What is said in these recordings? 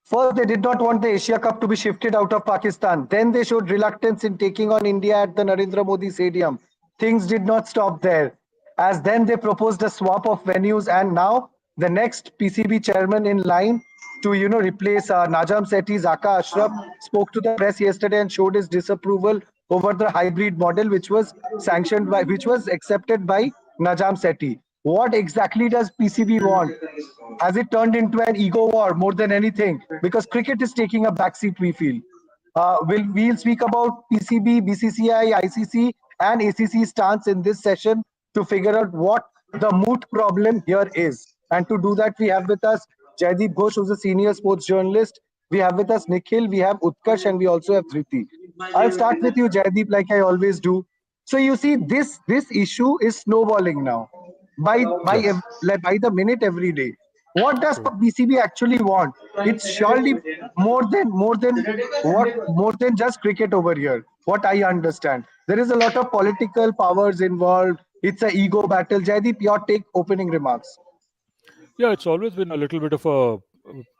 First, they did not want the Asia Cup to be shifted out of Pakistan. Then they showed reluctance in taking on India at the Narendra Modi Stadium. Things did not stop there. As then they proposed a swap of venues, and now the next PCB chairman in line to replace Najam Sethi, Zaka Ashraf, spoke to the press yesterday and showed his disapproval over the hybrid model, which was accepted by Najam Sethi. What exactly does PCB want? Has it turned into an ego war more than anything? Because cricket is taking a backseat, we feel. We'll speak about PCB, BCCI, ICC, and ACC stance in this session to figure out what the moot problem here is. And to do that, we have with us Jaideep Ghosh, who's a senior sports journalist. We have with us Nikhil, we have Utkarsh, and we also have Dhriti. I'll start with you, Jaideep, like I always do. So you see, this issue is snowballing now by the minute every day. What does BCB actually want? It's surely more than just cricket over here. What I understand, there is a lot of political powers involved. It's a ego battle. Jaideep, your take, opening remarks. Yeah, it's always been a little bit of a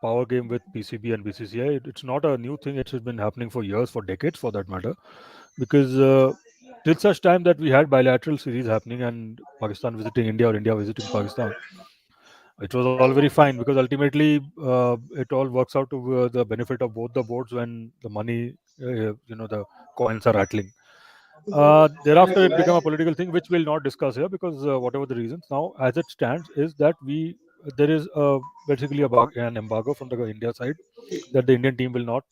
power game with PCB and BCCI. It's not a new thing. It's been happening for years, for decades, for that matter. Because till such time that we had bilateral series happening and Pakistan visiting India or India visiting Pakistan, it was all very fine because ultimately it all works out to the benefit of both the boards when the money, the coins are rattling. Thereafter, it became a political thing, which we'll not discuss here because whatever the reasons. Now, as it stands, is that there is basically an embargo from the India side that the Indian team will not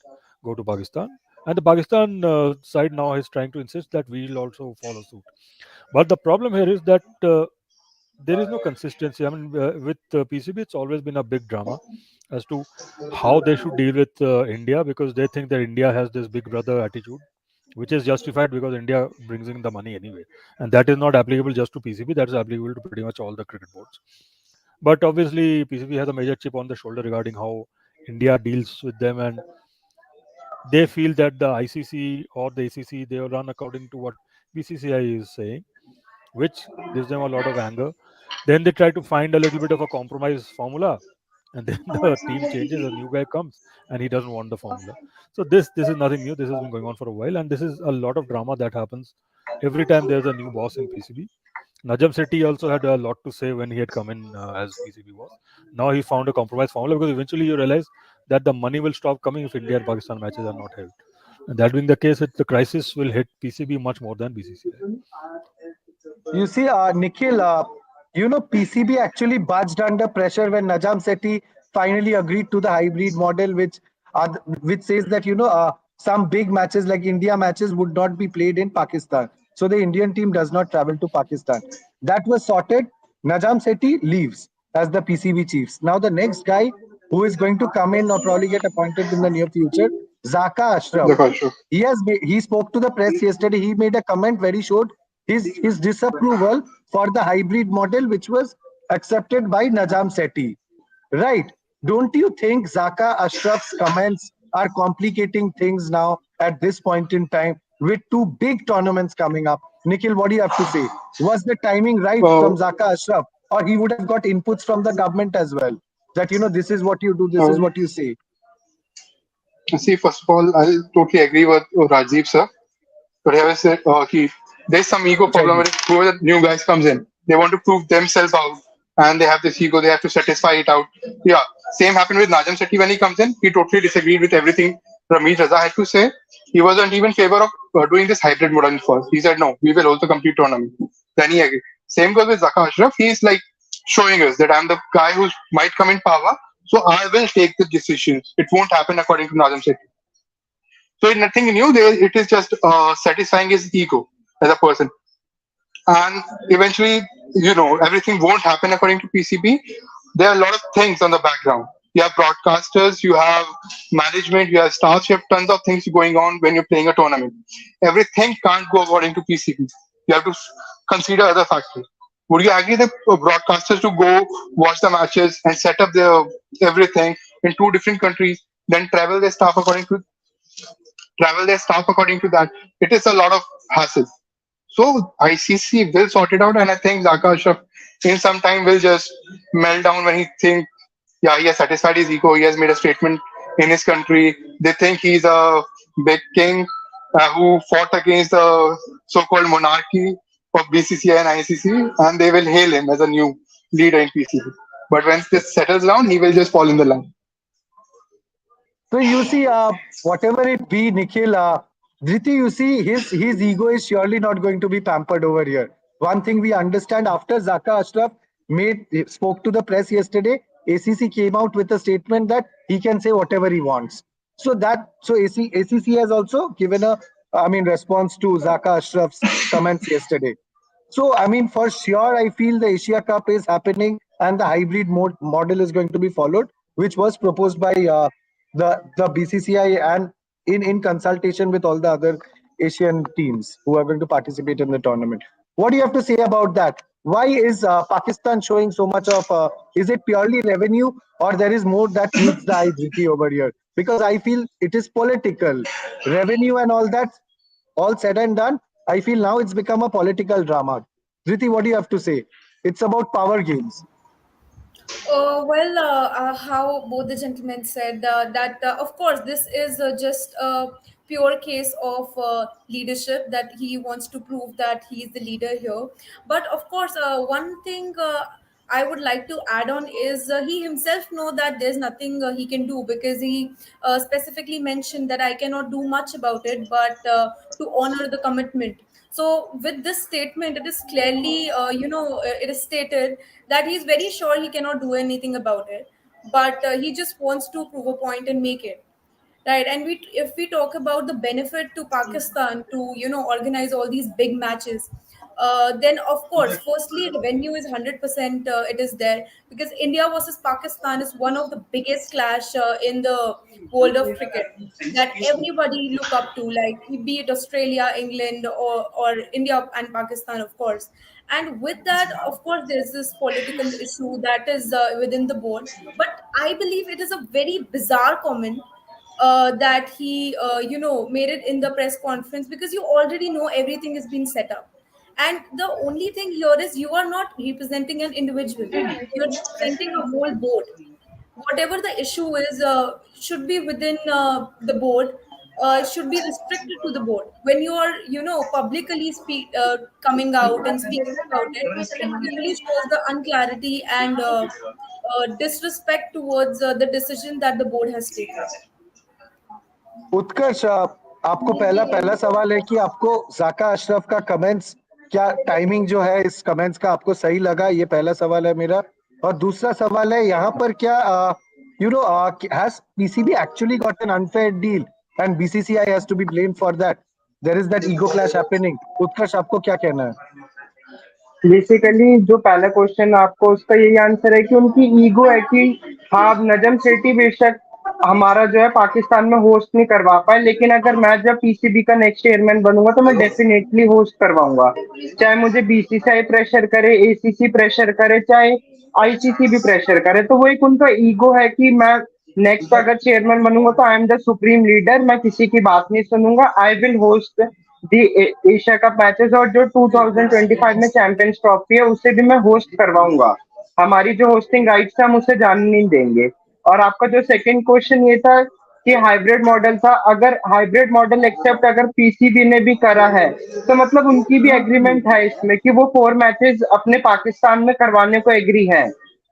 go to Pakistan, and the Pakistan side now is trying to insist that we will also follow suit. But the problem here is that there is no consistency. I mean, with PCB, it's always been a big drama as to how they should deal with India because they think that India has this big brother attitude, which is justified because India brings in the money anyway. And that is not applicable just to PCB, that is applicable to pretty much all the cricket boards. But obviously, PCB has a major chip on the shoulder regarding how India deals with them, and they feel that the ICC or the ACC, they will run according to what BCCI is saying, which gives them a lot of anger. Then they try to find a little bit of a compromise formula, and then the team changes, a new guy comes, and he doesn't want the formula. So this is nothing new. This has been going on for a while, and this is a lot of drama that happens every time there's a new boss in PCB. Najam Sethi also had a lot to say when he had come in as PCB boss. Now he found a compromise formula because eventually you realize that the money will stop coming if India and Pakistan matches are not held. And that being the case, the crisis will hit PCB much more than BCCI. You see, Nikhil, PCB actually budged under pressure when Najam Sethi finally agreed to the hybrid model, which says that some big matches like India matches would not be played in Pakistan, so the Indian team does not travel to Pakistan. That was sorted. Najam Sethi leaves as the PCB chiefs. Now the next guy who is going to come in or probably get appointed in the near future, Zaka Ashraf. He spoke to the press yesterday. He made a comment where he showed his disapproval for the hybrid model, which was accepted by Najam Sethi. Right? Don't you think Zaka Ashraf's comments are complicating things now at this point in time with two big tournaments coming up? Nikhil, what do you have to say? Was the timing right from Zaka Ashraf, or he would have got inputs from the government as well? That this is what you do, this is what you say. See, first of all, I totally agree with Rajiv sir. But I said, there's some ego problem when whoever the new guys comes in. They want to prove themselves out and they have this ego, they have to satisfy it out. Yeah, same happened with Najam Sethi when he comes in. He totally disagreed with everything Ramesh Raza had to say. He wasn't even in favor of doing this hybrid model first. He said, no, we will also complete tournament. Then he agreed. Same goes with Zaka Ashraf. He's like showing us that I'm the guy who might come in power. So I will take the decisions. It won't happen according to Najam Sethi. So it's nothing new there. It is just satisfying his ego as a person. And eventually, everything won't happen according to PCB. There are a lot of things on the background. You have broadcasters, you have management, you have staff, you have tons of things going on when you're playing a tournament. Everything can't go according to PCB. You have to consider other factors. Would you agree that broadcasters to go watch the matches and set up their everything in two different countries, then travel their staff according to that? It is a lot of hassle. So ICC will sort it out, and I think Zaka Ashraf in some time will just melt down when he thinks, yeah, he has satisfied his ego, he has made a statement in his country. They think he's a big king who fought against the so-called monarchy of BCCI and ICC, and they will hail him as a new leader in PCB. But once this settles down, he will just fall in the line. So you see, whatever it be, Nikhil, Dhriti, you see, his ego is surely not going to be pampered over here. One thing we understand after Zaka Ashraf spoke to the press yesterday, ACC came out with a statement that he can say whatever he wants. So ACC has also given a, I mean, response to Zaka Ashraf's comments yesterday. So, I mean, for sure, I feel the Asia Cup is happening and the hybrid model is going to be followed, which was proposed by the BCCI and in consultation with all the other Asian teams who are going to participate in the tournament. What do you have to say about that? Why is Pakistan showing so much of? Is it purely revenue, or there is more that meets the eye, Dhiti, over here? Because I feel it is political, revenue and all that. All said and done, I feel now it's become a political drama. Dhriti, what do you have to say? It's about power games. How both the gentlemen said that, of course, this is just a pure case of leadership that he wants to prove that he is the leader here. But of course, one thing I would like to add on is he himself know that there's nothing he can do, because he specifically mentioned that I cannot do much about it, but to honor the commitment. So with this statement, it is clearly, it is stated that he's very sure he cannot do anything about it, but he just wants to prove a point and make it right. And if we talk about the benefit to Pakistan to organize all these big matches, then of course, firstly, revenue is 100%, it is there, because India versus Pakistan is one of the biggest clash in the world of cricket that everybody look up to, like be it Australia, England, or India and Pakistan, of course. And with that, of course, there's this political issue that is within the board. But I believe it is a very bizarre comment that he made it in the press conference, because you already know everything has been set up, and the only thing here is you are not representing an individual, you're representing a whole board. Whatever the issue is should be within the board, should be restricted to the board. When you are publicly coming out and speaking about it, it clearly shows the unclarity and disrespect towards the decision that the board has taken. उत्कर्ष, आपको पहला पहला सवाल है कि आपको जाका अशरफ का comments, क्या टाइमिंग जो है इस कमेंट्स का आपको सही लगा? ये पहला सवाल है मेरा। और दूसरा सवाल है यहाँ पर, क्या has PCB actually got an unfair deal and BCCI has to be blamed for that? There is that ego clash happening. उत्कर्ष, आपको क्या कहना है? बेसिकली जो पहला क्वेश्चन आपको उसका यही आंसर है कि उनकी ईगो है कि हाँ, नजम सेठी बेशक हमारा जो है पाकिस्तान में होस्ट नहीं करवा पाए, लेकिन अगर मैं जब पीसीबी का नेक्स्ट चेयरमैन बनूंगा तो मैं डेफिनेटली होस्ट करवाऊंगा, चाहे मुझे बीसीसीआई प्रेशर करे, एसीसी प्रेशर करे, चाहे आईसीसी भी प्रेशर करे। तो वो एक उनका ईगो है कि मैं नेक्स्ट अगर चेयरमैन बनूंगा तो I am the supreme leader, मैं किसी की बात नहीं सुनूंगा, I will host the Asia cup matches, और जो 2025 में चैंपियंस ट्रॉफी है उसे भी मैं होस्ट करवाऊंगा। हमारी जो होस्टिंग राइट्स है हम उसे जाने नहीं देंगे। और आपका जो सेकंड क्वेश्चन ये था कि हाइब्रिड मॉडल था, अगर हाइब्रिड मॉडल एक्सेप्ट अगर पीसीबी ने भी करा है तो मतलब उनकी भी एग्रीमेंट है इसमें कि वो 4 मैचेस अपने पाकिस्तान में करवाने को एग्री है।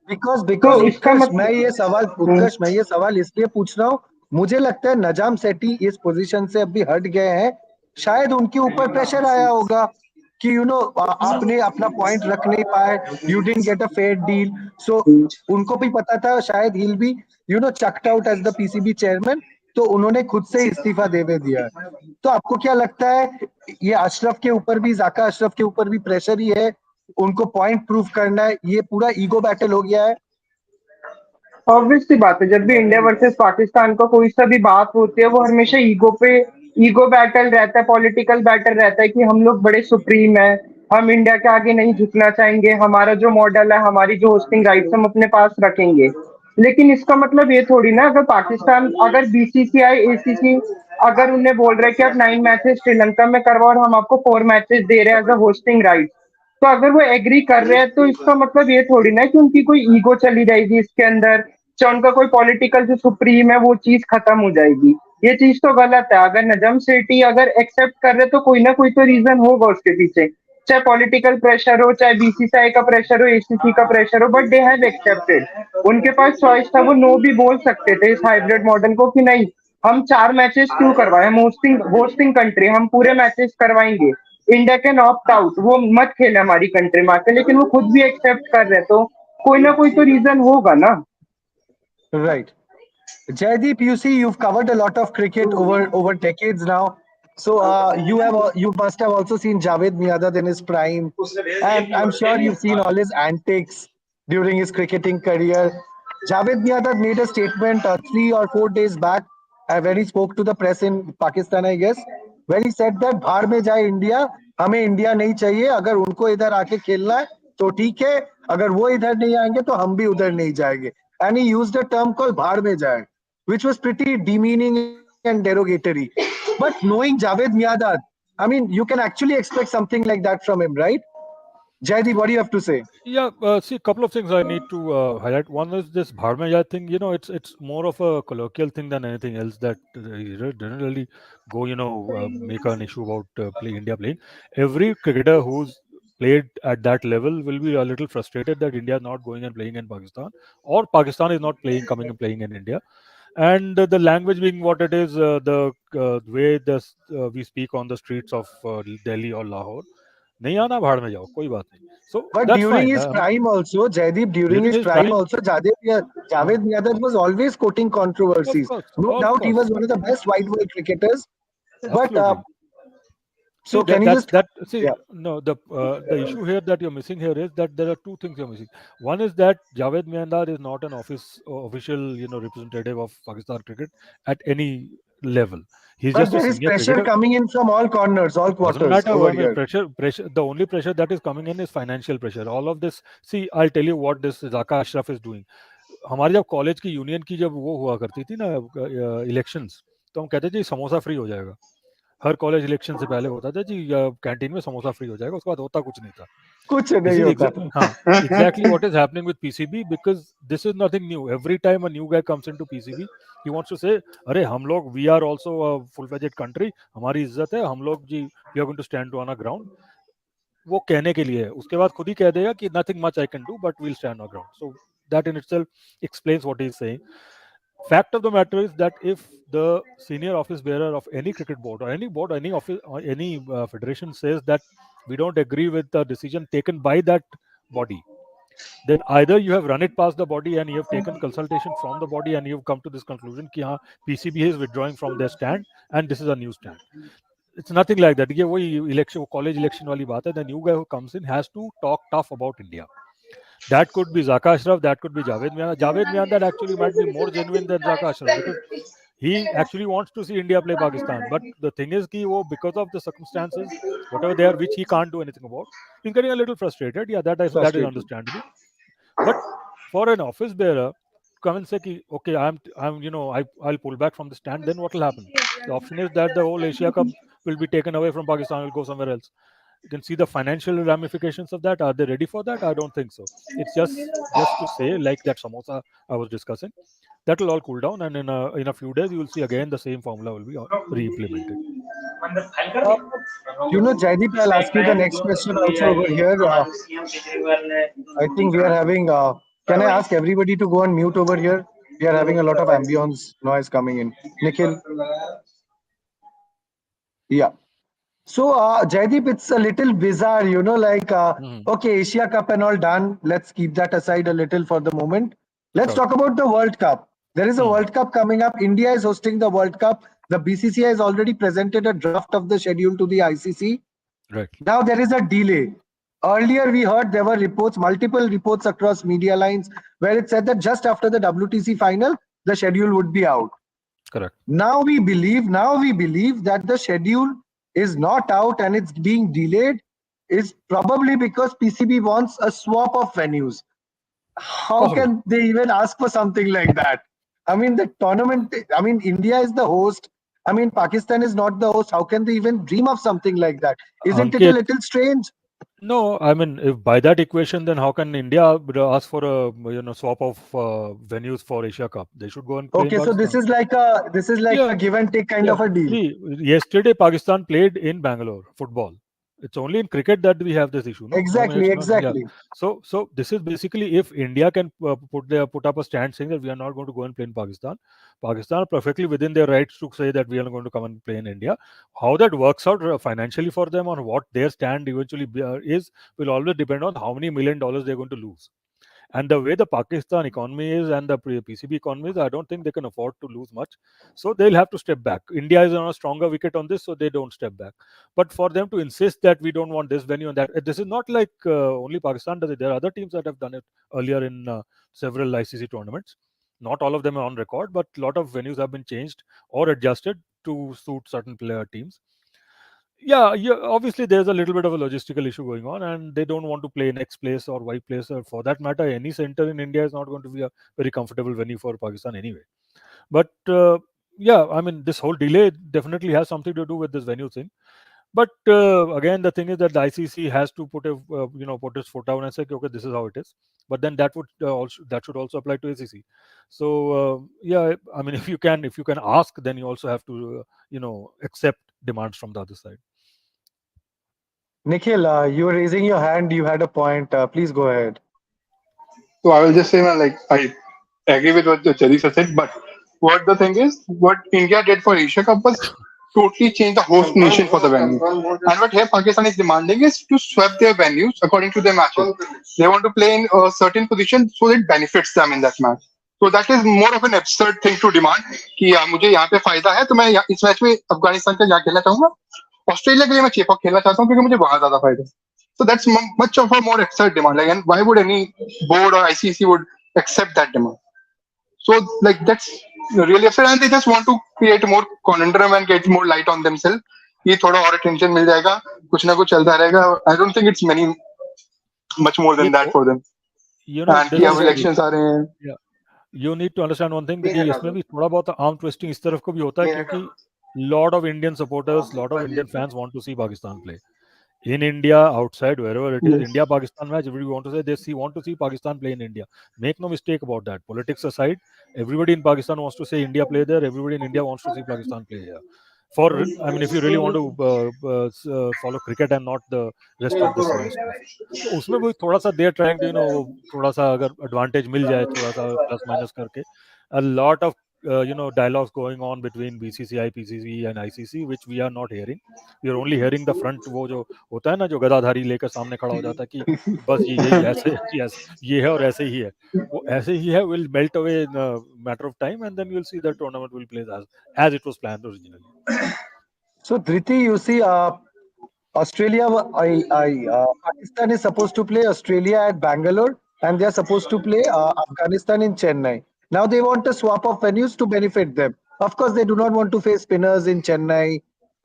बिकॉज तो इसका उत्कर्ष, मतलब मैं ये सवाल इसलिए पूछ रहा हूँ, मुझे लगता है नजाम सेठी इस पोजीशन से अभी हट गए हैं, शायद उनके ऊपर प्रेशर आया होगा कि आपने अपना पॉइंट रख नहीं पाए, you didn't get a fair deal, so उनको भी पता था शायद ही be chucked out as the PCB chairman, तो उन्होंने खुद से इस्तीफा दे दिया। तो आपको क्या लगता है, ये अशरफ के ऊपर भी, जाका अशरफ के ऊपर भी प्रेशर ही है, उनको पॉइंट प्रूव करना है, ये पूरा ईगो बैटल हो गया है? ऑब्वियस सी बात है, जब भी इंडिया वर्सेस पाकिस्तान का कोई सा भी बात होती है वो हमेशा ईगो बैटल रहता है, पॉलिटिकल बैटल रहता है कि हम लोग बड़े सुप्रीम है, हम इंडिया के आगे नहीं झुकना चाहेंगे, हमारा जो मॉडल है, हमारी जो होस्टिंग राइट्स हम अपने पास रखेंगे। लेकिन इसका मतलब ये थोड़ी ना, अगर पाकिस्तान, अगर बीसीसीआई, एसीसी अगर उन्हें बोल रहे हैं कि आप 9 मैचेस श्रीलंका में करवाओ और हम आपको 4 मैचेस दे रहे हैं एज अ होस्टिंग राइट, तो अगर वो एग्री कर रहे हैं तो इसका मतलब ये थोड़ी ना कि उनकी कोई ईगो चली जाएगी इसके अंदर चाहे उनका कोई पॉलिटिकल जो सुप्रीम है वो चीज खत्म हो जाएगी। ये चीज तो गलत है। अगर नजम सेठी अगर एक्सेप्ट कर रहे तो कोई ना कोई तो रीजन होगा उसके पीछे, चाहे पॉलिटिकल प्रेशर हो, चाहे बीसीसीआई का प्रेशर हो, एसीसी का प्रेशर हो, बट दे हैव एक्सेप्टेड। उनके पास चॉइस था, वो नो भी बोल सकते थे इस हाइब्रिड मॉडल को कि नहीं, हम 4 मैचेस क्यों करवाए, हम होस्टिंग होस्टिंग कंट्री, हम पूरे मैचेस करवाएंगे, इंडिया कैन ऑप्ट आउट, वो मत खेले हमारी कंट्री में आके, लेकिन वो खुद भी एक्सेप्ट कर रहे, तो कोई ना कोई तो रीजन होगा ना। Right. Jaideep, you see, you've covered a lot of cricket over decades now. So you must have also seen Javed Miandad in his prime, and I'm sure you've seen all his antics during his cricketing career. Javed Miandad made a statement 3 or 4 days back when he spoke to the press in Pakistan, I guess, where he said that "भाड़ में जाए India, हमें India नहीं चाहिए. अगर उनको इधर आके खेलना है तो ठीक है. अगर वो इधर नहीं आएंगे तो हम भी उधर नहीं जाएंगे." And he used a term called "भाड़ में जाए," which was pretty demeaning and derogatory. But knowing Javed Miandad, I mean, you can actually expect something like that from him, right? Jaideep, what do you have to say? Yeah, see, a couple of things I need to highlight. One is this Bharmeja thing. It's more of a colloquial thing than anything else. That he didn't really go, make an issue about India playing. Every cricketer who's played at that level will be a little frustrated that India is not going and playing in Pakistan, or Pakistan is not coming and playing in India. And the language being what it is, the way we speak on the streets of Delhi or Lahore. नहीं आना भाड़ में जाओ कोई बात नहीं so But that's during fine his prime also, Jaideep, during during his his prime prime also, Javed Miandad was always quoting of controversies. course No of doubt he course was one of the best white ball cricketers. But absolutely see so can you just, that see yeah, no the issue here that you're missing here is that there are two things you're missing. One is that Javed Miandar is not an official representative of Pakistan cricket at any level. He's but just a there is senior pressure cricketer. coming in from all corners, all Doesn't quarters matter. over I mean, here. pressure. The only pressure that is coming in is financial pressure. All of this. See, I'll tell you what this Zaka Ashraf is doing. हमारी जब college की union की जब वो हुआ करती थी ना इलेक्शंस तो हम कहते थे जी समोसा फ्री हो जाएगा हर कॉलेज इलेक्शन से पहले होता था जी कैंटीन में समोसा फ्री हो जाएगा उसके बाद होता कुछ नहीं था कुछ this नहीं is होता था. हाँ exactly what is happening with PCB because this is nothing new. Every time a new guy comes into PCB he wants to say अरे हम लोग we are also a full-fledged country हमारी इज्जत है हम लोग जी we are going to stand on our ground. वो कहने के लिए है उसके बाद खुद ही कह देगा कि nothing much I can do but we'll stand our ground. So that in itself explains what he is saying. Fact of the matter is that if the senior office bearer of any cricket board, any office, or any federation says that we don't agree with the decision taken by that body, then either you have run it past the body and you have taken consultation from the body and you've come to this conclusion कि हाँ PCB is withdrawing from their stand and this is a new stand. It's nothing like that. ये वही election, college election वाली बात है. The new guy who comes in has to talk tough about India. That could be Zaka Ashraf, that could be Javed Miandad. Javed Miandad actually might be more genuine than Zaka Ashraf because he actually wants to see India play Pakistan. But the thing is, because of the circumstances, whatever they are, which he can't do anything about, he's getting a little frustrated. Yeah, that is Frustrating. understandable. But for an office bearer, come and say, ki, okay, I'll pull back from the stand. Then what will happen? The option is that the whole Asia Cup will be taken away from Pakistan, will go somewhere else. You can see the financial ramifications of that. Are they ready for that? I don't think so. It's just to say, like that samosa I was discussing, that will all cool down, and in a few days you will see again the same formula will be re-implemented. Uh, Jaideep, I'll ask you the next question also over here. I think we are having. Can I ask everybody to go on mute over here? We are having a lot of ambience noise coming in. Nikhil, yeah. So, Jaideep, it's a little bizarre, Mhm. okay, Asia Cup and all done. Let's keep that aside a little for the moment. Let's Sure. talk about the World Cup. There is a Mhm. World Cup coming up. India is hosting the World Cup. The BCCI has already presented a draft of the schedule to the ICC. Right. Now there is a delay. Earlier, we heard there were reports, multiple reports across media lines, where it said that just after the WTC final, the schedule would be out. Correct. Now we believe that the schedule is not out and it's being delayed is probably because PCB wants a swap of venues. How Possible. can they even ask for something like that? I mean, the tournament, I mean, India is the host. I mean, Pakistan is not the host. How can they even dream of something like that? Isn't it a Ankit, little strange? No, I mean, if by that equation, then how can India ask for a swap of venues for Asia Cup? They should go and play in Okay, so this Pakistan. is like a Yeah, give and take kind yeah. of a deal. See, yesterday Pakistan played in Bangalore football. It's only in cricket that we have this issue, no? No, Exactly, it's not. Yeah. exactly. So this is basically if India can put up a stand saying that we are not going to go and play in Pakistan. Pakistan are perfectly within their rights to say that we are not going to come and play in India. How that works out financially for them or what their stand eventually is will always depend on how many $1 million they're going to lose. And the way the Pakistan economy is and the PCB economy is, I don't think they can afford to lose much. So they'll have to step back. India is on a stronger wicket on this, so they don't step back. But for them to insist that we don't want this venue and that, this is not like only Pakistan does it. There are other teams that have done it earlier in several ICC tournaments. Not all of them are on record, but a lot of venues have been changed or adjusted to suit certain player teams. Yeah, obviously there's a little bit of a logistical issue going on, and they don't want to play in X place or Y place, or for that matter, any center in India is not going to be a very comfortable venue for Pakistan anyway. But yeah, I mean, this whole delay definitely has something to do with this venue thing. But again, the thing is that the ICC has to put its foot down and say, okay, this is how it is. But then that should also apply to ACC. So yeah, I mean, if you can ask, then you also have to accept demands from the other side. Nikhil, you were raising your hand. You had a point. Please go ahead. So I will just say, man, like I agree with what the Cherry said, but what the thing is, what India did for Asia Cup was totally change the host nation for the venue. And what here Pakistan is demanding is to swap their venues according to their matches. They want to play in a certain position so it benefits them in that match. So that is more of an absurd thing to demand कि मुझे यहाँ पे फायदा है तो मैं इस match में अफगानिस्तान का यहाँ खेलना चाहूंगा ऑस्ट्रेलिया के लिए मैं चेपॉक खेलना चाहता हूँ क्योंकि मुझे वहां ज्यादा फायदा है. So that's much of a more absurd demand. Like, and why would any board or ICC would accept that demand? So like that's really absurd, and they just want to create more conundrum and get more light on themselves. ये थोड़ा और attention मिल जाएगा, कुछ ना कुछ चलता रहेगा. I don't think it's much more than that for them. And कि this अब is elections आ रहे हैं. yeah, you need to understand one thing कि इसमें भी थोड़ा बहुत arm twisting इस तरफ को भी होता है क्योंकि lot of Indian supporters, lot of Indian fans want to see Pakistan play. In India, outside, wherever it is, Yes. India Pakistan match, everybody want to say want to see Pakistan play in India. Make no mistake about that. Politics aside, everybody in Pakistan wants to say India play there. Everybody in India wants to see Pakistan play here. I mean, if you really want to follow cricket and not the rest of this stuff, तो उसमें भी थोड़ा सा they're trying to थोड़ा सा अगर advantage मिल जाए थोड़ा सा प्लस माइनस करके a lot of dialogues going on between BCCI, PCC and ICC which we are not hearing. We are only hearing the front, वो जो होता है ना जो गदाधारी लेकर सामने खड़ा हो जाता है कि बस ये यही ऐसे yes, ये है और ऐसे ही है वो ऐसे ही है will melt away in a matter of time and then you'll see the tournament will play as it was planned originally. So, Dhriti, you see, Australia, Pakistan is supposed to play Australia at Bangalore, and they are supposed to play Afghanistan in Chennai. Now they want a swap of venues to benefit them. Of course, they do not want to face spinners in Chennai,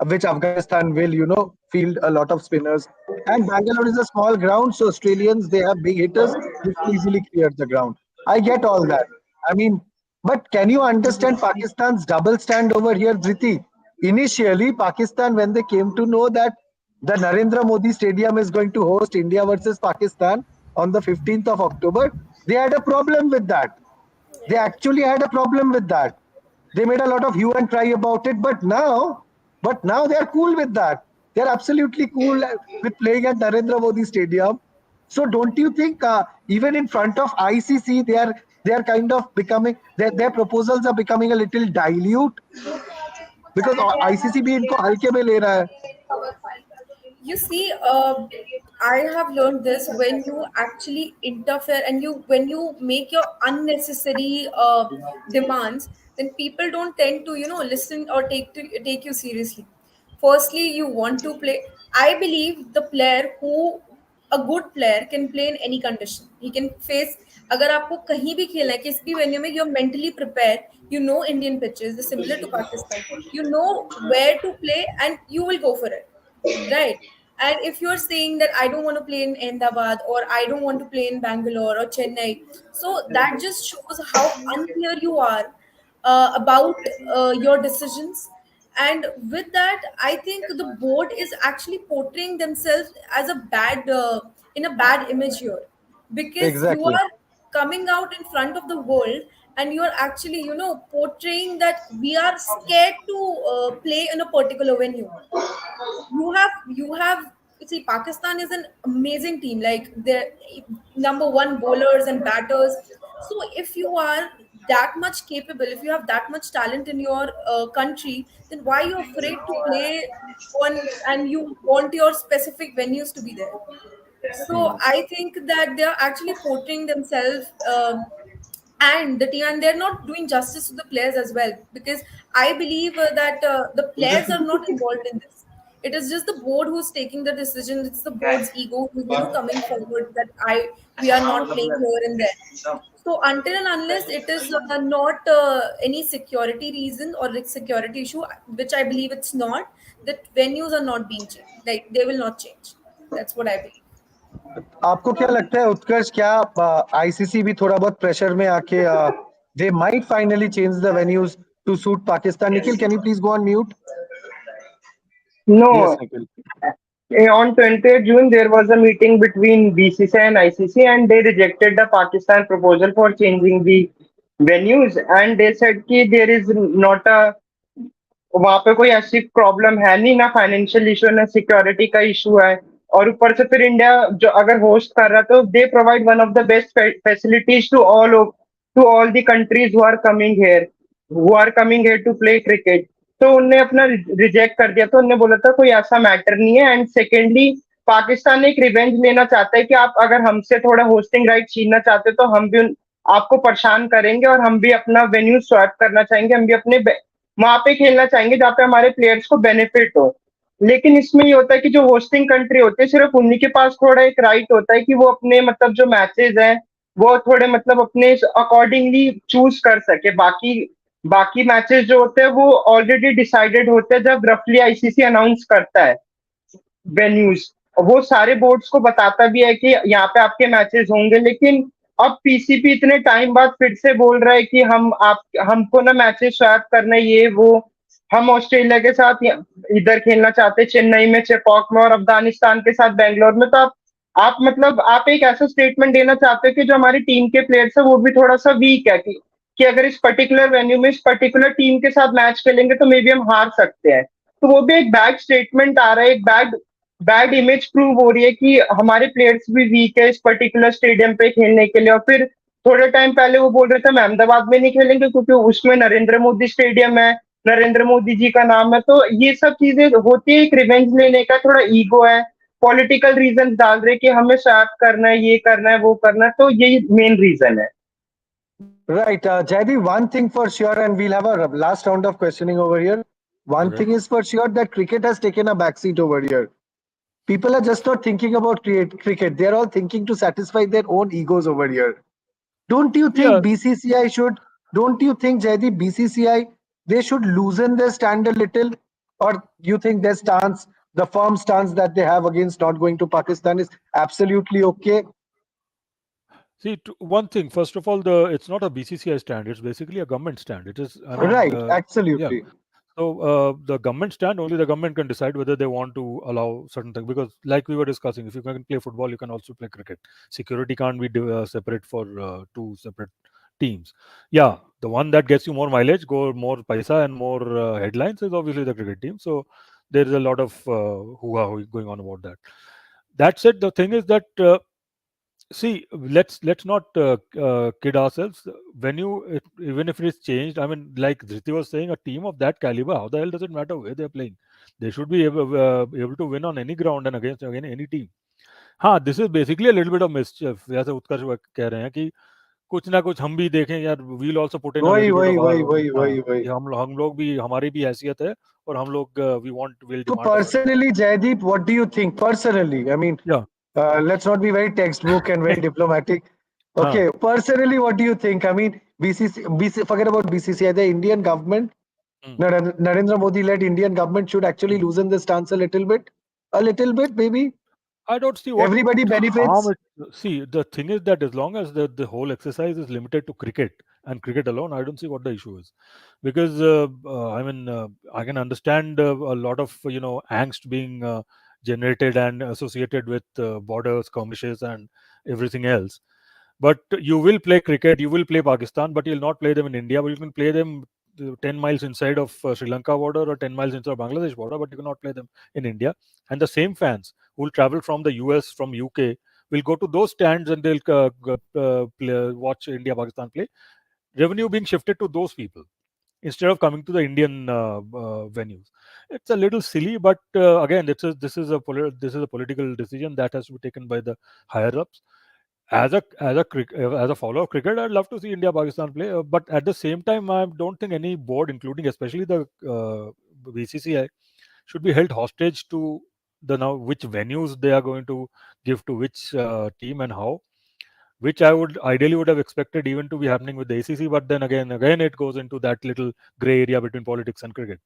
which Afghanistan will, field a lot of spinners. And Bangalore is a small ground, so Australians they have big hitters which will easily clear the ground. I get all that. I mean, but can you understand Pakistan's double stand over here, Dhriti? Initially, Pakistan, when they came to know that the Narendra Modi Stadium is going to host India versus Pakistan on the 15th of October, they had a problem with that. They actually had a problem with that. They made a lot of hue and cry about it, but now they are cool with that. They are absolutely cool with playing at Narendra Modi Stadium. So don't you think even in front of ICC they are kind of becoming their proposals are becoming a little dilute because ICC भी इनको हल्के में ले रहा है. You see, I have learned this when you actually interfere and when you make your unnecessary demands, then people don't tend to listen or take you seriously. Firstly, you want to play. I believe the player who a good player can play in any condition. He can face. अगर आपको कहीं भी खेलना है किसी भी venue में you're mentally prepared. You know Indian pitches, they're similar to Pakistan. You know where to play and you will go for it, right? And if you're saying that I don't want to play in Ahmedabad or I don't want to play in Bangalore or Chennai, so that just shows how unclear you are about your decisions. And with that, I think the board is actually portraying themselves as a bad in a bad image here, because you Exactly. are coming out in front of the world and you are actually, portraying that we are scared to play in a particular venue. You have you see, Pakistan is an amazing team, like they're number one bowlers and batters. So if you are that much capable, if you have that much talent in your country, then why are you afraid to play on, and you want your specific venues to be there? So I think that they are actually portraying themselves, and the team, and they're not doing justice to the players as well, because I believe that the players are not involved in this. It is just the board who's taking the decision. It's the board's ego who's, coming forward that we are not playing here and there. So until and unless it is not any security reason or like security issue, which I believe it's not, that venues are not being changed, like they will not change. That's what I believe. आपको क्या लगता है उत्कर्ष, क्या ICC भी थोड़ा बहुत pressure में आके they might finally change the venues to suit Pakistan? Nikhil, can you please go on mute? Yes No, Nikhil. on 20th June, there was a meeting between BCCI and ICC, and they rejected the Pakistan proposal for changing the venues. And they said कि there is not a वहां पे कोई ऐसी problem है नहीं, ना financial issue ना security का इशू है। और ऊपर से फिर इंडिया जो अगर होस्ट कर रहा तो they provide one of the best facilities to all the countries who are coming here to play cricket. तो उनने अपना रिजेक्ट कर दिया, तो उनने बोला था कोई ऐसा मैटर नहीं है। एंड सेकेंडली, पाकिस्तान एक रिवेंज लेना चाहता है कि आप अगर हमसे थोड़ा होस्टिंग राइट छीनना चाहते हो तो हम भी आपको परेशान करेंगे, और हम भी अपना वेन्यू स्वैप करना चाहेंगे, हम भी अपने वहां पे खेलना चाहेंगे जहाँ पे हमारे प्लेयर्स को बेनिफिट हो। लेकिन इसमें ये होता है कि जो होस्टिंग कंट्री होती है सिर्फ उन्हीं के पास थोड़ा एक राइट होता है कि वो अपने मतलब जो मैचेस हैं वो थोड़े मतलब अपने अकॉर्डिंगली चूज कर सके। बाकी बाकी मैचेस जो होते हैं वो ऑलरेडी डिसाइडेड होते हैं जब रफली आईसीसी अनाउंस करता है वेन्यूज। वो सारे बोर्ड्स को बताता भी है कि यहाँ पे आपके मैचेस होंगे। लेकिन अब पीसीपी इतने टाइम बाद फिर से बोल रहा है कि हमको ना मैचेस स्वैप करना है, ये वो। हम ऑस्ट्रेलिया के साथ इधर खेलना चाहते हैं, चेन्नई में, चेपॉक में, और अफगानिस्तान के साथ बेंगलोर में। तो आप मतलब आप एक ऐसा स्टेटमेंट देना चाहते हो कि जो हमारी टीम के प्लेयर्स है वो भी थोड़ा सा वीक है कि अगर इस पर्टिकुलर वेन्यू में इस पर्टिकुलर टीम के साथ मैच खेलेंगे तो मे बी हम हार सकते हैं। तो वो भी एक बैड स्टेटमेंट आ रहा है, एक बैड बैड इमेज प्रूव हो रही है कि हमारे प्लेयर्स भी वीक है इस पर्टिकुलर स्टेडियम पे खेलने के लिए। और फिर थोड़े टाइम पहले वो बोल रहे थे हम अहमदाबाद में नहीं खेलेंगे क्योंकि उसमें नरेंद्र मोदी स्टेडियम है, नरेंद्र मोदी जी का नाम है। तो ये सब चीजें होती है, एक रिवेंज लेने का थोड़ा ईगो है, पॉलिटिकल रीजन डाल रहे कि हमें स्वैप करना है, ये करना है, वो करना है। तो यही मेन रीजन है। Right, Jaideep, one thing for sure, and we'll have a last round of questioning over here. One Okay. thing is for sure that cricket has taken a backseat over here. People are just not thinking about cricket. They're all thinking to satisfy their own egos over here. Don't you Yeah. think BCCI should, don't you think, Jaideep, BCCI, they should loosen their stand a little? Or you think their stance, the firm stance that they have against not going to Pakistan is absolutely okay? See, one thing. First of all, it's not a BCCI stand. It's basically a government stand. It is. I mean, Right, yeah. absolutely. So the government stand, only the government can decide whether they want to allow certain things. Because, like we were discussing, if you can play football, you can also play cricket. Security can't be separate for two separate teams. Yeah, the one that gets you more mileage, more paisa and more headlines is obviously the cricket team. So there is a lot of hoo-ha going on about that. That said, the thing is that. See, let's not kid ourselves. Even if it is changed, I mean, like Dhriti was saying, a team of that caliber, how the hell does it matter where they're playing? They should be able to win on any ground and against again any team. हाँ, this is basically a little bit of mischief. जैसे उत्कर्ष कह रहे हैं कि कुछ ना कुछ हम भी देखें यार, we'll also put in a वही little bit वही of our वही own. वही वही वही कि हम लोग भी, हमारी भी हैसियत है और हम लोग we'll So demand a certain. personally, Jaideep, what do you think? Personally, I mean, Yeah. let's not be very textbook and very diplomatic. Okay, personally, what do you think? I mean, forget about BCCI. The Indian government, Hmm. Narendra Modi-led Indian government should actually loosen the stance a little bit, maybe. I don't see what Everybody harm benefits. it. See, the thing is that as long as the whole exercise is limited to cricket and cricket alone, I don't see what the issue is, because I can understand a lot of angst being generated and associated with borders, skirmishes, and everything else. But you will play cricket, you will play Pakistan, but you'll not play them in India. But you can play them 10 miles inside of Sri Lanka border or 10 miles inside of Bangladesh border, but you cannot play them in India. And the same fans who will travel from the US, from UK, will go to those stands and they'll watch India Pakistan play. Revenue being shifted to those people instead of coming to the Indian venues. It's a little silly, but again, this is a political decision that has to be taken by the higher ups. As a follower of cricket, I'd love to see India Pakistan play, but at the same time, I don't think any board, including especially the BCCI, should be held hostage to the now which venues they are going to give to which team and how, which I would ideally would have expected even to be happening with the ACC. But then again, it goes into that little gray area between politics and cricket.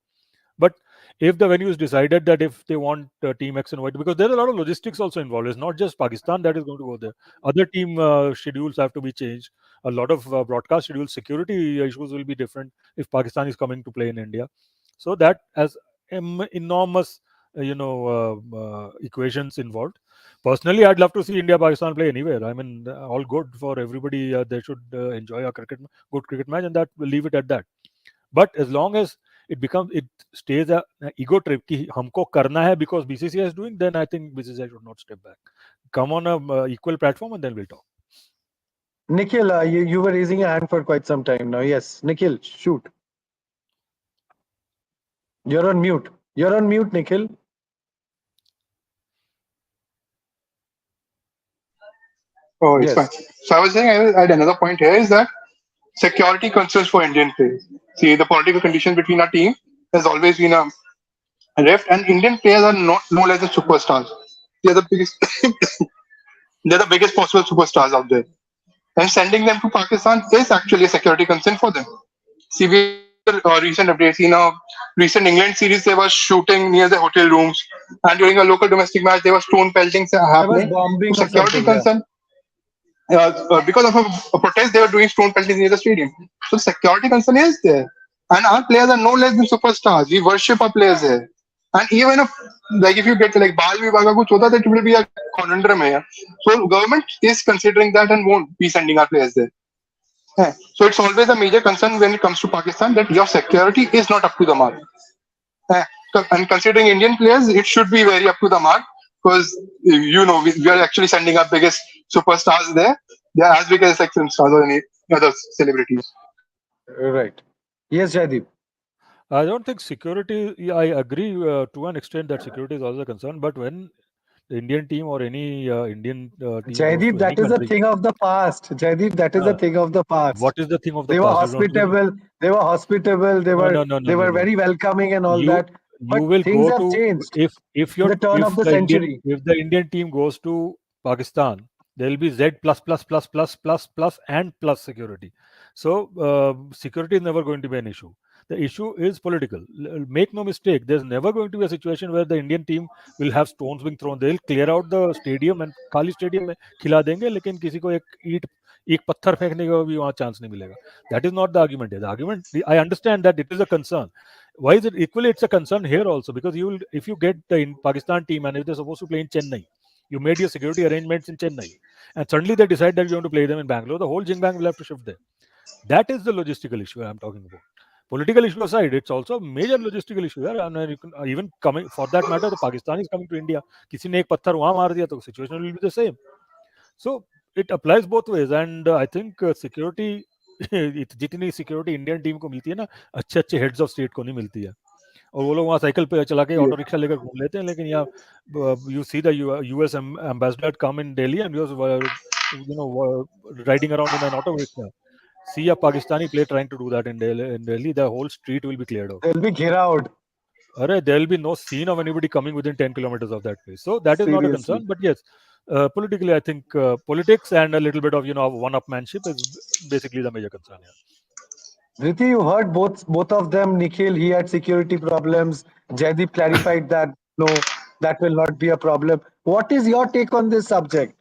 But if the venue is decided that if they want team X and Y, because there are a lot of logistics also involved. It's not just Pakistan that is going to go there. Other team schedules have to be changed. A lot of broadcast schedules, security issues will be different if Pakistan is coming to play in India. So that has enormous, equations involved. Personally, I'd love to see India Pakistan play anywhere. I mean, all good for everybody. They should enjoy a good cricket match, and that we'll leave it at that. But as long as it stays a ego trip कि हमको करना है because BCCI is doing, then I think BCCI should not step back. Come on a equal platform and then we'll talk. Nikhil, you were raising your hand for quite some time now. Yes, Nikhil, shoot. You're on mute. You're on mute, Nikhil. Oh, it's Yes. fine. So I was saying, I had another point here is that security concerns for Indian players. See, the political condition between our team has always been a rift, and Indian players are not known as the superstars. They're the biggest, they're the biggest possible superstars out there. And sending them to Pakistan is actually a security concern for them. See, we have recent updates. In a recent England series, there was shooting near the hotel rooms, and during a local domestic match, there was stone peltings There was happening. bombing So or security something. Yeah. concern. Because of a protest, they were doing stone peltings near the stadium. So security concern is there, and our players are no less than superstars. We worship our players here, and even if you get like Bal Vibhaga kuch hota, that will be a conundrum here. So government is considering that and won't be sending our players there. Yeah. So it's always a major concern when it comes to Pakistan that your security is not up to the mark. Yeah. And considering Indian players, it should be very up to the mark because we are actually sending our biggest superstars there. They are as big as like film stars or any other celebrities. Right. Yes, Jaideep. I don't think security. I agree to an extent that security is also a concern, but when the Indian team or any Indian team goes Jaideep, to any that is a country, thing of the past. Jaideep, that is a thing of the past. what is the thing of the They were past? You don't hospitable. They were hospitable. They no, were no, no, no, they no, were no. very welcoming and all You that. you But will things go have to changed if in your the turn if of the the Indian century. if the Indian team goes to Pakistan, there will be Z plus plus plus plus plus plus and plus security. So security is never going to be an issue. The issue is political. Make no mistake, there's never going to be a situation where the Indian team will have stones being thrown. They'll clear out the stadium and खाली stadium में खिला देंगे, लेकिन किसी को एक पत्थर फेंकने का भी वहाँ चांस नहीं मिलेगा. That is not the argument here. The argument, I understand that it is a concern. Why is it equally? It's a concern here also because if you get the Pakistan team and if they're supposed to play in Chennai, you made your security arrangements in Chennai, and suddenly they decide that you want to play them in Bangalore, the whole Jingbang will have to shift there. That is the logistical issue I'm talking about. Political issue aside, it's also a major logistical issue. Yeah? And you can, even coming for that matter, the Pakistan is coming to India. किसी ने एक पत्थर वहाँ मार दिया तो situation will be the same. So it applies both ways, and I think security जितनी security Indian team को मिलती है ना, अच्छे अच्छे हेड्स ऑफ स्टेट को नहीं मिलती है. और वो लोग वहाँ साइकिल पे चला के ऑटो रिक्शा लेकर घूम लेते हैं, लेकिन यहाँ you see the US ambassador come in Delhi and riding around in an auto rickshaw. See a Pakistani player trying to do that in Delhi, the whole street will be cleared out. They'll be gheraud. There will be no scene of anybody coming within 10 kilometers of that place. So that is not a concern. But yes, politically, I think politics and a little bit of one-upmanship is basically the major concern here. Riti, you heard both of them. Nikhil, he had security problems. Jaideep clarified that no, that will not be a problem. What is your take on this subject?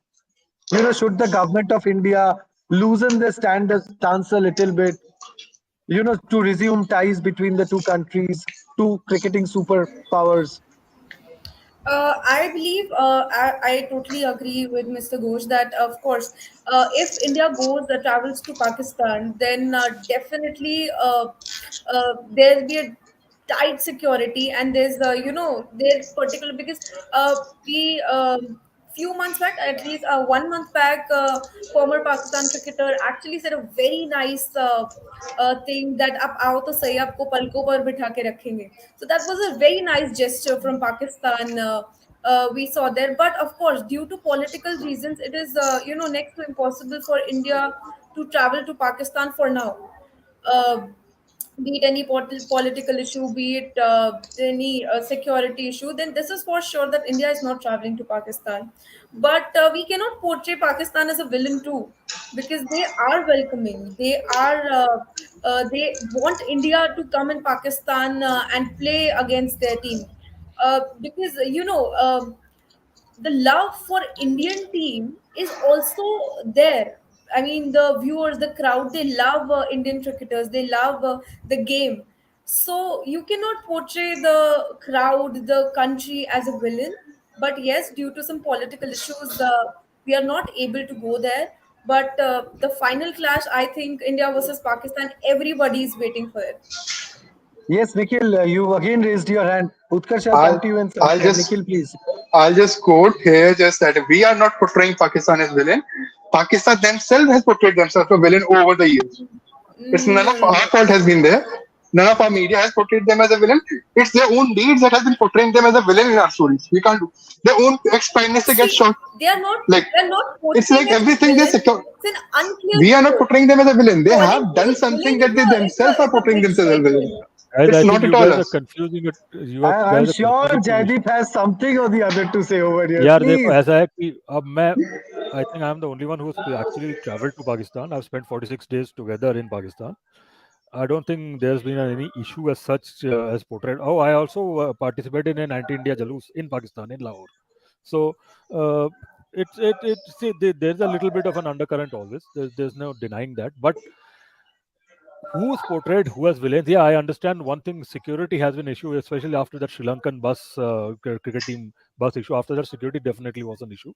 Should the government of India loosen the stance a little bit, to resume ties between the two countries, two cricketing superpowers? I believe I totally agree with Mr. Ghosh that, of course, if India goes travels to Pakistan, then definitely there'll be a tight security, and there's their particular, because we few months back, at least 1 month back, former Pakistan cricketer actually said a very nice thing that आप आओ तो सही आपको पलकों पर बिठा के रखेंगे. So that was a very nice gesture from Pakistan. We saw there, but of course, due to political reasons, it is next to impossible for India to travel to Pakistan for now. Uh, be it any political issue, be it any security issue, then this is for sure that India is not traveling to Pakistan. But we cannot portray Pakistan as a villain too, because they are welcoming. They want India to come in Pakistan and play against their team, because the love for Indian team is also there. I mean, the viewers, the crowd, they love Indian cricketers. They love the game. So you cannot portray the crowd, the country as a villain. But yes, due to some political issues, we are not able to go there. But the final clash, I think India versus Pakistan, everybody is waiting for it. Yes, Nikhil, you again raised your hand. Utkarsh, I'll come I'll to you in some I'll time. just Nikhil, please. I'll just quote here just that we are not portraying Pakistan as villain. Pakistan themselves has portrayed themselves as a villain over the years. It's none No, of no, our no. fault has been there. None of our media has portrayed them as a villain. It's their own deeds that has been portraying them as a villain in our stories. We can't do their own ex-prime minister gets See, shot. Like they are not it's portraying like as a everything they villain. secure. It's an unclear We are not villain. portraying them as a villain. They Calling have them done a something villain that is they themselves are it's a portraying big themselves as a villain. statement. Guys, I It's think not you at all guys are us. confusing it. I'm Guys are sure confusing two issues. Jaideep has something or the other to say over here. यार देखो Please. ऐसा है कि अब मैं I think I'm the only one who's actually traveled to Pakistan. I've spent 46 days together in Pakistan. I don't think there's been any issue as such as portrayed. Oh, I also participated in anti-India Jalus in Pakistan, in Lahore. So uh, see, there's a little bit of an undercurrent always. There's no denying that. But who's portrayed who as villains? Yeah, I understand one thing. Security has been issue, especially after that Sri Lankan cricket team bus issue. After that, security definitely was an issue.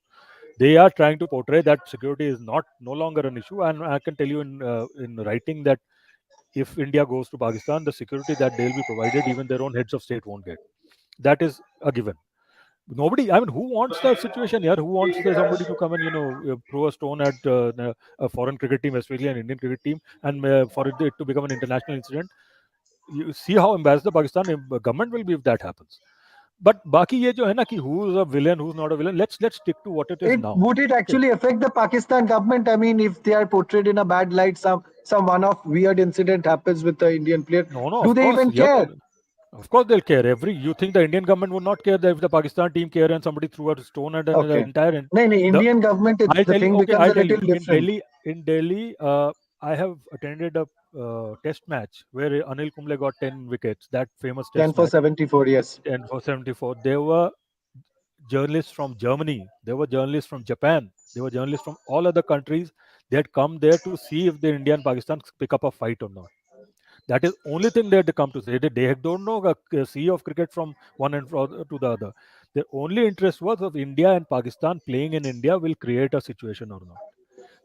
They are trying to portray that security is not no longer an issue, and I can tell you in writing that if India goes to Pakistan, the security that they'll be provided, even their own heads of state won't get. That is a given. Nobody, I mean, who wants that situation here? Who wants somebody to come and throw a stone at a foreign cricket team, especially an Indian cricket team, and for it to become an international incident? You see how embarrassed the Pakistan government will be if that happens. But बाकी ये जो है ना कि who's a villain, who's not a villain, let's stick to what it is now. Would it Okay. actually affect the Pakistan government? I mean, if they are portrayed in a bad light, some one-off weird incident happens with the Indian player, No, do of they course, even yeah, care? of course they'll care. You think the Indian government would not care that if the Pakistan team care and somebody threw a stone at the Okay. entire end? No, no, The Indian government, I'll the tell you. thing Okay, becomes I'll a tell little you. different. In Delhi, I have attended a test match where Anil Kumble got 10 wickets. That famous 10 test for match, 74, yes. 10 for 74. There were journalists from Germany. There were journalists from Japan. There were journalists from all other countries. They had come there to see if the India and Pakistan pick up a fight or not. That is only thing they had to come to say. They don't know a sea of cricket from one end to the other. Their only interest was of India and Pakistan playing in India will create a situation or not.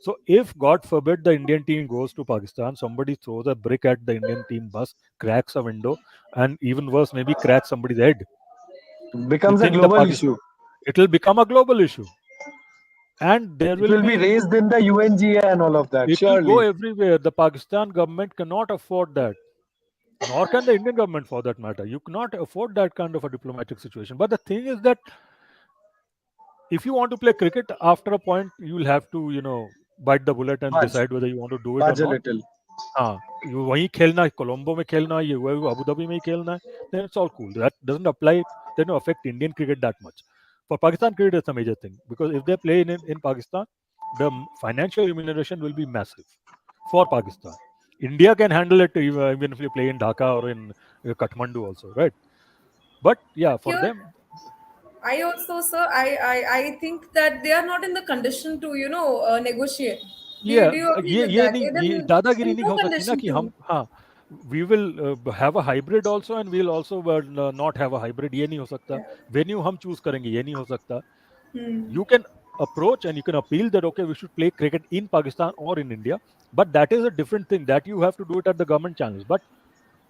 So if God forbid the Indian team goes to Pakistan, somebody throws a brick at the Indian team bus, cracks a window, and even worse, maybe cracks somebody's head. You Becomes a think the global Pakistan? issue. It will become a global issue, and there It will will be be. raised in the UNGA and all of that, It will go surely. everywhere. The Pakistan government cannot afford that, nor can the Indian government for that matter. You cannot afford that kind of a diplomatic situation. But the thing is that if you want to play cricket, after a point, you will have to, bite the bullet and Budge. decide whether you want to do it or Budge a not. little. हाँ, वहीं खेलना है, कोलंबो में खेलना है, ये Abu Dhabi में ही खेलना है, then it's all cool. That doesn't apply, they don't affect Indian cricket that much. For Pakistan cricket, it's a major thing because if they play in Pakistan, the financial remuneration will be massive for Pakistan. India can handle it even if you play in Dhaka or in Kathmandu also, right? But yeah, for Here, them, I also, sir, I think that they are not in the condition to, negotiate. Yeah, Do you agree with ये that? नहीं, ये Then दादागिरी in नहीं two हो सकती ना condition कि हम, too. हाँ, we will have a hybrid also and we'll also not have a hybrid, ये नहीं हो सकता. Yeah. Venue हम choose करेंगे, ये नहीं हो सकता. Hmm. You can approach and you can appeal that okay, we should play cricket in Pakistan or in India, but that is a different thing that you have to do it at the government channels. But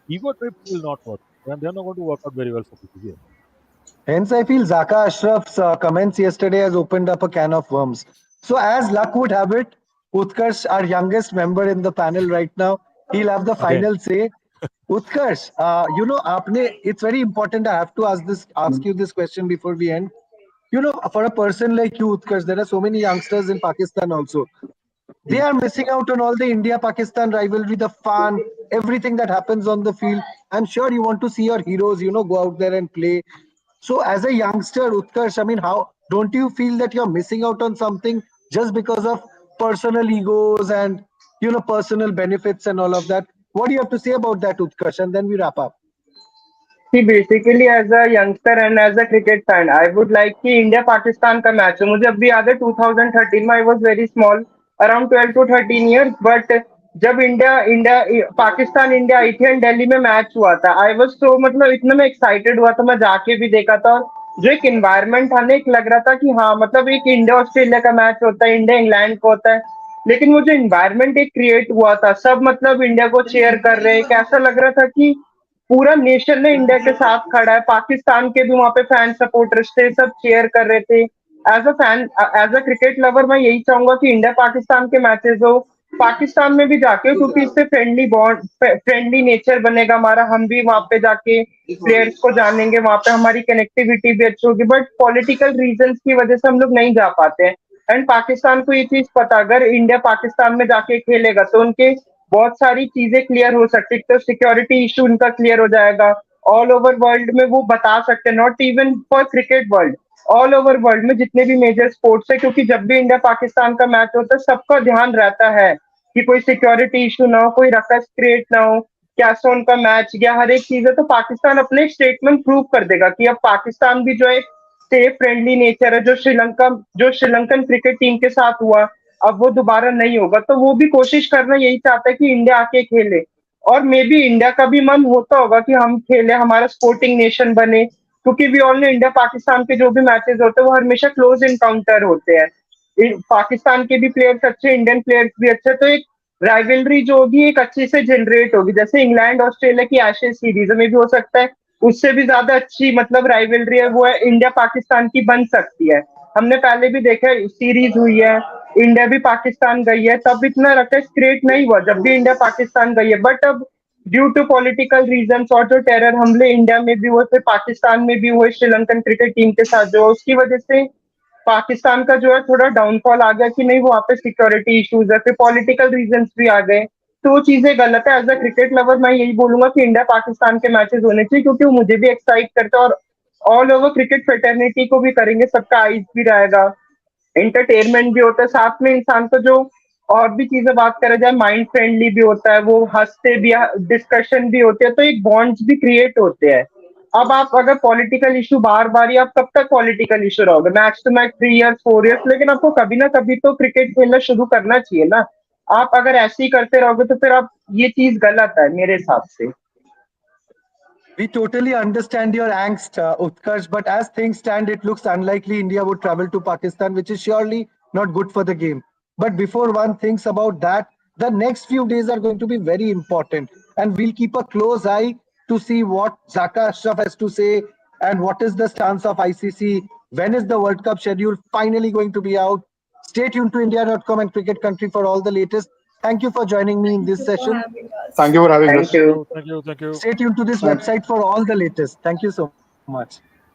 ego trips will not work, and they're not going to work out very well for people. Hence, I feel Zaka Ashraf's comments yesterday has opened up a can of worms. So, as luck would have it, Utkarsh, our youngest member in the panel right now, he'll have the Again, final say. Utkarsh, it's very important. I have to ask you this question before we end. For a person like you, Utkarsh, there are so many youngsters in Pakistan also. They are missing out on all the India-Pakistan rivalry, the fun, everything that happens on the field. I'm sure you want to see your heroes, go out there and play. So, as a youngster, Utkarsh, I mean, how don't you feel that you're missing out on something just because of personal egos and personal benefits and all of that? What do you have to say about that, Utkarsh? And then we wrap up. See, basically as a youngster and as a cricket fan, I would like कि India Pakistan का match हो. मुझे अभी याद है 2013 में I was very small, around 12 to 13 years, but जब India India Pakistan India आई थी एंड दिल्ली में मैच हुआ था, आई वाज सो मतलब इतना मैं एक्साइटेड हुआ था, मैं जाके भी देखा था. और जो एक इन्वायरमेंट था ना, एक लग रहा था कि हाँ मतलब एक इंडिया ऑस्ट्रेलिया का मैच होता है, इंडिया इंग्लैंड का होता है. लेकिन वो जो इन्वायरमेंट एक क्रिएट हुआ था, सब मतलब इंडिया को चेयर कर रहे हैं, ऐसा लग रहा था कि पूरा नेशन ने इंडिया के साथ खड़ा है. पाकिस्तान के भी वहां पे फैन सपोर्टर्स थे, सब चेयर कर रहे थे. As a fan, as a cricket lover, मैं यही चाहूंगा कि इंडिया पाकिस्तान के मैचेस हो, पाकिस्तान में भी जाके, क्योंकि इससे फ्रेंडली बॉन्ड, फ्रेंडली नेचर बनेगा हमारा. हम भी वहां पे जाके प्लेयर्स को जानेंगे, वहां पे हमारी कनेक्टिविटी भी अच्छी होगी. बट पॉलिटिकल रीजंस की वजह से हम लोग नहीं जा पाते हैं. एंड पाकिस्तान को ये चीज पता, अगर इंडिया पाकिस्तान में जाके खेलेगा तो उनके बहुत सारी चीजें क्लियर हो सकती है. तो सिक्योरिटी इशू उनका क्लियर हो जाएगा. ऑल ओवर वर्ल्ड में वो बता सकते हैं, not even for cricket world, all over world में जितने भी मेजर स्पोर्ट्स है, क्योंकि जब भी इंडिया पाकिस्तान का मैच होता है सबका ध्यान रहता है कि कोई सिक्योरिटी इशू ना हो, कोई रकस क्रिएट ना हो, कैसे उनका मैच गया, हर एक चीज है. तो पाकिस्तान अपने स्टेटमेंट प्रूव कर देगा कि अब पाकिस्तान भी जो है सेफ फ्रेंडली नेचर है. जो श्रीलंकन क्रिकेट टीम के साथ हुआ, अब वो दोबारा नहीं होगा. तो वो भी कोशिश करना यही चाहता है कि इंडिया आके खेले. और मे बी इंडिया का भी मन होता होगा कि हम खेले, हमारा स्पोर्टिंग नेशन बने, क्योंकि वी ऑल ने इंडिया पाकिस्तान के जो भी मैचेस होते हैं वो हमेशा क्लोज इनकाउंटर होते हैं. पाकिस्तान के भी प्लेयर्स अच्छे, इंडियन प्लेयर्स भी अच्छे. तो एक राइवलरी जो होगी एक अच्छे से जनरेट होगी, जैसे इंग्लैंड ऑस्ट्रेलिया की एशेज सीरीज में भी हो सकता है. उससे भी ज्यादा अच्छी मतलब राइवलरी है वो है इंडिया पाकिस्तान की, बन सकती है. हमने पहले भी देखा है, सीरीज हुई है, इंडिया भी पाकिस्तान गई है, तब इतना रकस क्रिएट नहीं हुआ जब भी इंडिया पाकिस्तान गई है. बट अब ड्यू टू पॉलिटिकल रीजंस और जो टेरर हमले इंडिया में भी हुए, फिर पाकिस्तान में भी हुए श्रीलंकन क्रिकेट टीम के साथ, जो उसकी वजह से पाकिस्तान का जो है थोड़ा डाउनफॉल आ गया कि नहीं, वहां पे सिक्योरिटी इश्यूज है, फिर पॉलिटिकल रीजंस भी आ गए. तो वो चीजें गलत है. एज अ क्रिकेट लवर मैं यही बोलूंगा कि इंडिया पाकिस्तान के मैचेस होने चाहिए, क्योंकि वो मुझे भी एक्साइट करता है और ऑल ओवर क्रिकेट फेटर्निटी को भी करेंगे, सबका आइज भी रहेगा, एंटरटेनमेंट भी होता है, साथ में इंसान को जो और भी चीजें बात करा जाए, माइंड फ्रेंडली भी होता है, वो हंसते भी, डिस्कशन भी होते हैं, तो एक बॉन्ड्स भी क्रिएट होते हैं. अब आप अगर पॉलिटिकल इशू बार बार, आप कब तक पॉलिटिकल इशू रहोगे, match to match 3 years 4 years, लेकिन आपको कभी ना कभी तो क्रिकेट खेलना शुरू करना चाहिए ना. आप अगर ऐसे ही करते रहोगे तो फिर आप, ये चीज गलत है मेरे हिसाब से. We totally understand your angst, Utkarsh, but as things stand, it looks unlikely India would travel to Pakistan, which is surely not good for the game. But before one thinks about that, the next few days are going to be very important, and we'll keep a close eye to see what Zaka Ashraf has to say and what is the stance of ICC. When is the World Cup schedule finally going to be out? Stay tuned to India.com and Cricket Country for all the latest. Thank you for joining me in Thank this you for session. having Thank us. you for having Thank us. you. thank you. Stay tuned to this website for all the latest. Thank you so much.